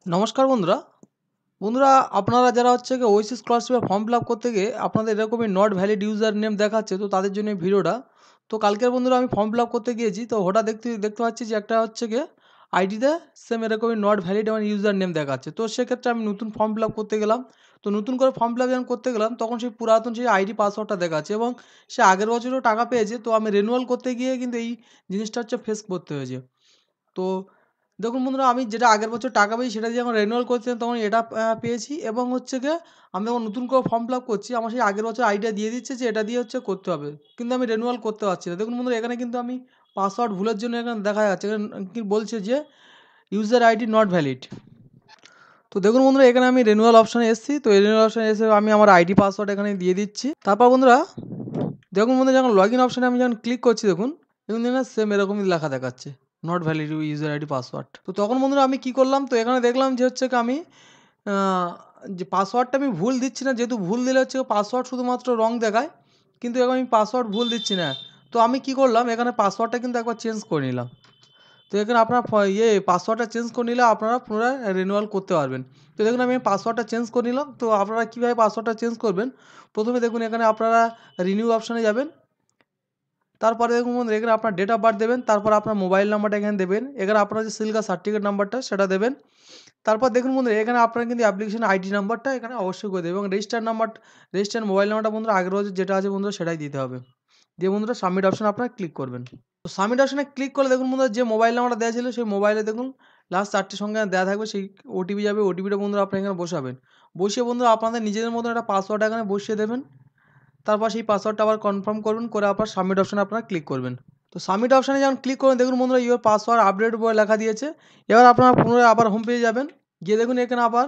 নমস্কার বন্ধুরা। বন্ধুরা, আপনারা যারা হচ্ছে গিয়ে ওয়েসিস স্কলারশিপের ফর্ম ফিল আপ করতে গিয়ে আপনাদের এরকমই নট ভ্যালিড ইউজার নেম দেখাচ্ছে, তো তাদের জন্য এই ভিডিওটা। তো কালকের বন্ধুরা আমি ফর্ম ফিল আপ করতে গিয়েছি, তো হঠাৎ দেখতে দেখতে পাচ্ছি যে একটা হচ্ছে গিয়ে আইডিতে সেম এরকমই নট ভ্যালিড আমার ইউজার নেম দেখাচ্ছে। তো সেক্ষেত্রে আমি নতুন ফর্ম ফিল আপ করতে গেলাম। তো নতুন করে ফর্ম ফিল আপ যখন করতে গেলাম তখন সেই পুরাতন সেই আইডি পাসওয়ার্ডটা দেখাচ্ছে এবং সে আগের বছরও টাকা পেয়েছে। তো আমি রিনিউয়াল করতে গিয়ে কিন্তু এই জিনিসটা হচ্ছে ফেস করতে হয়েছে। তো দেখুন বন্ধুরা, আমি যেটা আগের বছর টাকা পেয়েছি সেটা দিয়ে যখন রেনুয়াল করছিলাম তখন এটা পেয়েছি এবং হচ্ছে গিয়ে আমি যখন নতুন করে ফর্ম ফিল আপ করছি আমার সেই আগের বছর আইডিয়া দিয়ে দিচ্ছে যে এটা দিয়ে হচ্ছে করতে হবে, কিন্তু আমি রেনুয়াল করতে পারছি না। দেখুন বন্ধুরা, এখানে কিন্তু আমি পাসওয়ার্ড ভুলের জন্য এখানে দেখা যাচ্ছে, এখানে কি বলছে যে ইউজার আইডি নট ভ্যালিড। তো দেখুন বন্ধুরা, এখানে আমি রেনুয়াল অপশানে এসেছি। তো এই রেনুয়াল অপশানে এসে আমি আমার আইডি পাসওয়ার্ড এখানে দিয়ে দিচ্ছি। তারপর বন্ধুরা দেখুন বন্ধুরা, যখন লগ ইন অপশানে আমি যখন ক্লিক করছি দেখুন সেম এরকমই লেখা দেখাচ্ছে, not valid user ID password. তো তখন বন্ধুরা আমি কি করলাম, তো এখানে দেখলাম যে হচ্ছে কি আমি আহ, যে পাসওয়ার্ডটা আমি ভুল দিচ্ছি না, যেহেতু ভুল দিলে হচ্ছে পাসওয়ার্ড শুধুমাত্র রং দেখায়, কিন্তু এখন আমি পাসওয়ার্ড ভুল দিচ্ছি না। তো আমি কি করলাম, এখানে পাসওয়ার্ডটা কিন্তু একবার চেঞ্জ করে নিলাম। তো এখানে আপনার পাসওয়ার্ডটা চেঞ্জ করে নিলে আপনারা পুনরায় রিনিউয়াল করতে পারবেন। তো দেখুন আমি পাসওয়ার্ডটা চেঞ্জ করে নিলাম। তো আপনারা কীভাবে পাসওয়ার্ডটা চেঞ্জ করবেন, প্রথমে দেখুন এখানে আপনারা রিনিউ অপশানে যাবেন। তারপরে দেখুন বন্ধুরা, এখানে আপনার ডেট অফ বার্থ দেবেন, তারপর আপনার মোবাইল নাম্বারটা এখানে দেবেন, এখানে আপনার যে সিল কাস্ট সার্টিফিকেট নাম্বারটা সেটা দেবেন। তারপর দেখুন বন্ধুরা, এখানে আপনার কিন্তু অ্যাপ্লিকেশন আইডি নাম্বারটা এখানে অবশ্যই করে দেবেন এবং রেজিস্টার মোবাইল নাম্বারটা বন্ধুরা আগের বছর যেটা আছে বন্ধুরা সেটাই দিতে হবে। দিয়ে বন্ধুরা সাবমিট অপশন আপনারা ক্লিক করবেন। তো সাবমিট অপশনে ক্লিক করলে দেখুন বন্ধুরা, যে মোবাইল নাম্বারটা দেওয়া ছিল সেই মোবাইলে দেখুন লাস্ট 4টি সংখ্যা দেওয়া থাকবে, সেই ওটিপি যাবে। ওটিপিটা বন্ধুরা আপনারা এখানে বসাবেন। বসিয়ে বন্ধুরা আপনাদের নিজেদের মতো একটা পাসওয়ার্ড এখানে বসিয়ে দেবেন। তারপর সেই পাসওয়ার্ডটা আবার কনফার্ম করবেন, করে আপনার সাবমিট অপশনে আপনারা ক্লিক করবেন। তো সাবমিট অপশানে যখন ক্লিক করবেন দেখুন বন্ধুরা ইউর পাসওয়ার্ড আপডেট বলে লেখা দিয়েছে। এবার আপনারা পুনরায় আবার হোম পেজে যাবেন, গিয়ে দেখুন এখানে আবার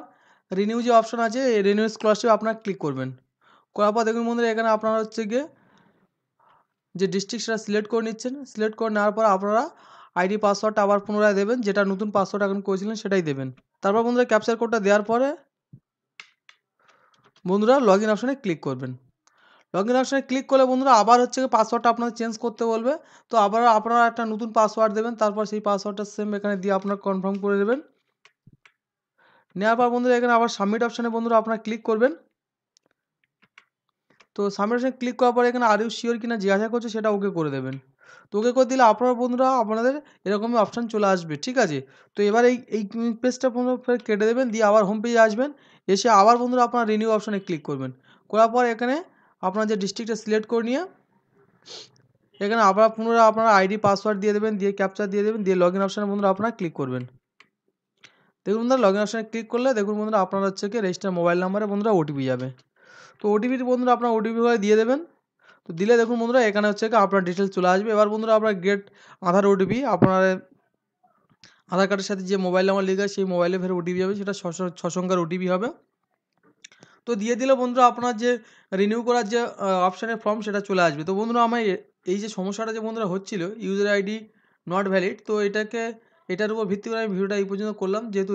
রিনিউ যে অপশন আছে এই রিনিউ স্কলারশিপ আপনারা ক্লিক করবেন। করার পর দেখুন বন্ধুরা এখানে আপনারা হচ্ছে গিয়ে যে ডিস্ট্রিক্ট সেটা সিলেক্ট করে নিচ্ছেন। সিলেক্ট করে নেওয়ার পর আপনারা আইডি পাসওয়ার্ডটা আবার পুনরায় দেবেন, যেটা নতুন পাসওয়ার্ড এখন করেছিলেন সেটাই দেবেন। তারপর বন্ধুরা ক্যাপচার কোডটা দেওয়ার পরে বন্ধুরা লগ ইন অপশানে ক্লিক করবেন। লগ ইন অপশানে ক্লিক করলে বন্ধুরা আবার হচ্ছে পাসওয়ার্ডটা আপনাদের চেঞ্জ করতে বলবে। তো আবার আপনারা একটা নতুন পাসওয়ার্ড দেবেন, তারপর সেই পাসওয়ার্ডটা সেম এখানে দিয়ে আপনারা কনফার্ম করে দেবেন। নেওয়ার পর বন্ধুরা এখানে আবার সাবমিট অপশানে বন্ধুরা আপনারা ক্লিক করবেন। তো সাবমিট অপশানে ক্লিক করার পরে এখানে আর ইউ শিওর কিনা জিজ্ঞাসা করছে, সেটা ওকে করে দেবেন। তো ওকে করে দিলে আপনারা বন্ধুরা আপনাদের এরকমই অপশান চলে আসবে, ঠিক আছে। তো এবার এই পেজটা বন্ধুরা ফের কেটে দেবেন, দিয়ে আবার হোম পেজে আসবেন। এসে আবার বন্ধুরা আপনারা রিনিউ অপশানে ক্লিক করবেন। করার পর এখানে আপনার যে ডিস্ট্রিক্টটা সিলেক্ট করে নিয়ে এখানে আবার পুনরায় আপনারা আইডি পাসওয়ার্ড দিয়ে দেবেন, দিয়ে ক্যাপচার দিয়ে দেবেন, দিয়ে লগ ইন অপশানে বন্ধুরা আপনারা ক্লিক করবেন। দেখুন বন্ধুরা লগ ইন অপশানে ক্লিক করলে দেখুন বন্ধুরা আপনার হচ্ছে কি রেজিস্টার মোবাইল নাম্বারে বন্ধুরা ওটিপি যাবে। তো ওটিপি বন্ধুরা আপনার ওটিপি করে দিয়ে দেবেন। তো দিলে দেখুন বন্ধুরা এখানে হচ্ছে কি আপনার ডিটেলস চলে আসবে। এবার বন্ধুরা আপনার গেট আধার ওটিপি, আপনার আধার কার্ডের সাথে যে মোবাইল নাম্বার লিখে সেই মোবাইলে ফের ওটিপি যাবে, সেটা 6 সংখ্যার ওটিপি হবে। তো দিয়ে দিলে বন্ধুরা আপনার যে রিনিউ করার যে অপশানের ফর্ম সেটা চলে আসবে। তো বন্ধুরা আমার এই যে সমস্যাটা যে বন্ধুরা হচ্ছিল ইউজার আইডি নট ভ্যালিড, তো এটার উপর ভিত্তি করে আমি ভিডিওটা এই পর্যন্ত করলাম। যেহেতু